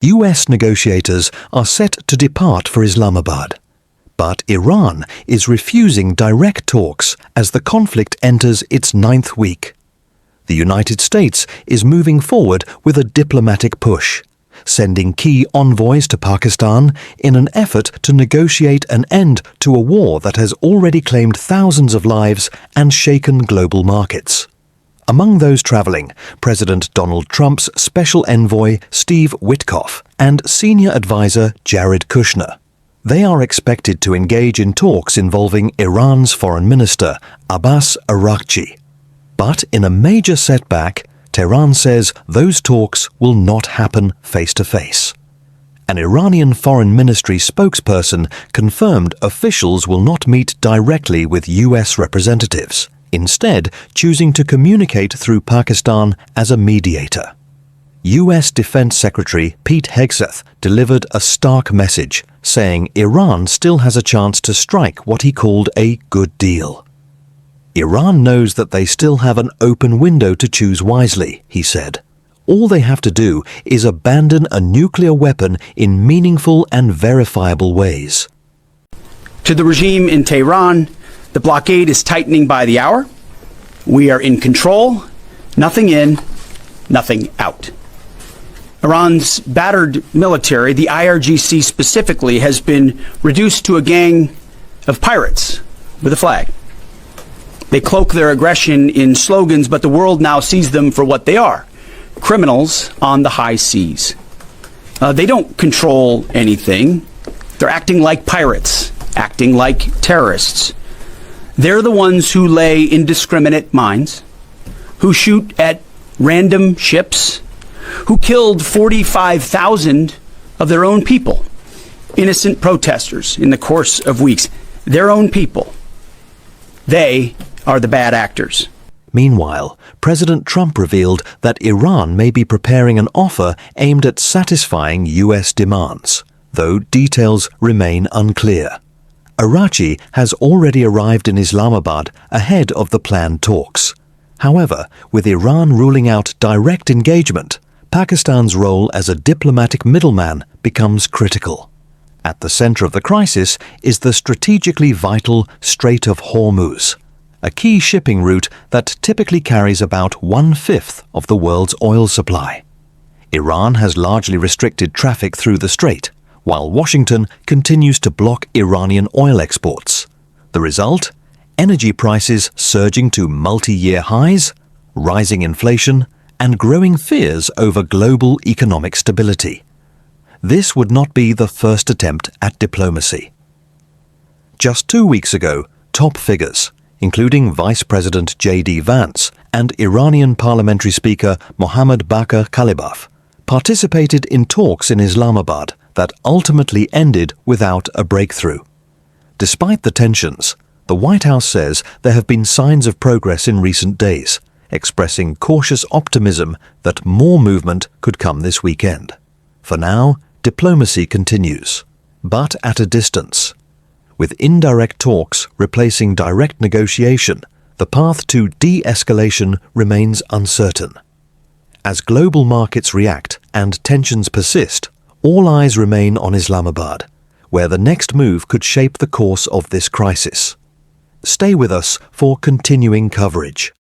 US negotiators are set to depart for Islamabad. But Iran is refusing direct talks as the conflict enters its 9th week. The United States is moving forward with a diplomatic push, sending key envoys to Pakistan in an effort to negotiate an end to a war that has already claimed thousands of lives and shaken global markets. Among those traveling, President Donald Trump's special envoy Steve Witkoff and senior advisor Jared Kushner. They are expected to engage in talks involving Iran's foreign minister, Abbas Araqchi. But in a major setback, Tehran says those talks will not happen face-to-face. An Iranian foreign ministry spokesperson confirmed officials will not meet directly with US representatives, instead choosing to communicate through Pakistan as a mediator. US Defense Secretary Pete Hegseth delivered a stark message, saying Iran still has a chance to strike what he called a good deal. Iran knows that they still have an open window to choose wisely, he said. All they have to do is abandon a nuclear weapon in meaningful and verifiable ways. To the regime in Tehran, the blockade is tightening by the hour. We are in control, nothing in, nothing out. Iran's battered military, the IRGC specifically, has been reduced to a gang of pirates with a flag. They cloak their aggression in slogans, but the world now sees them for what they are, criminals on the high seas. They don't control anything. They're acting like pirates, acting like terrorists. They're the ones who lay indiscriminate mines, who shoot at random ships, who killed 45,000 of their own people, innocent protesters in the course of weeks, their own people. They are the bad actors. Meanwhile, President Trump revealed that Iran may be preparing an offer aimed at satisfying US demands, though details remain unclear. Araqchi has already arrived in Islamabad ahead of the planned talks. However, with Iran ruling out direct engagement, Pakistan's role as a diplomatic middleman becomes critical. At the center of the crisis is the strategically vital Strait of Hormuz, a key shipping route that typically carries about 1/5 of the world's oil supply. Iran has largely restricted traffic through the strait, while Washington continues to block Iranian oil exports. The result? Energy prices surging to multi-year highs, rising inflation, and growing fears over global economic stability. This would not be the first attempt at diplomacy. Just 2 weeks ago, top figures, including Vice President J.D. Vance and Iranian Parliamentary Speaker Mohammad Bakir Kalibaf, participated in talks in Islamabad that ultimately ended without a breakthrough. Despite the tensions, the White House says there have been signs of progress in recent days, expressing cautious optimism that more movement could come this weekend. For now, diplomacy continues, but at a distance. With indirect talks replacing direct negotiation, the path to de-escalation remains uncertain. As global markets react and tensions persist, all eyes remain on Islamabad, where the next move could shape the course of this crisis. Stay with us for continuing coverage.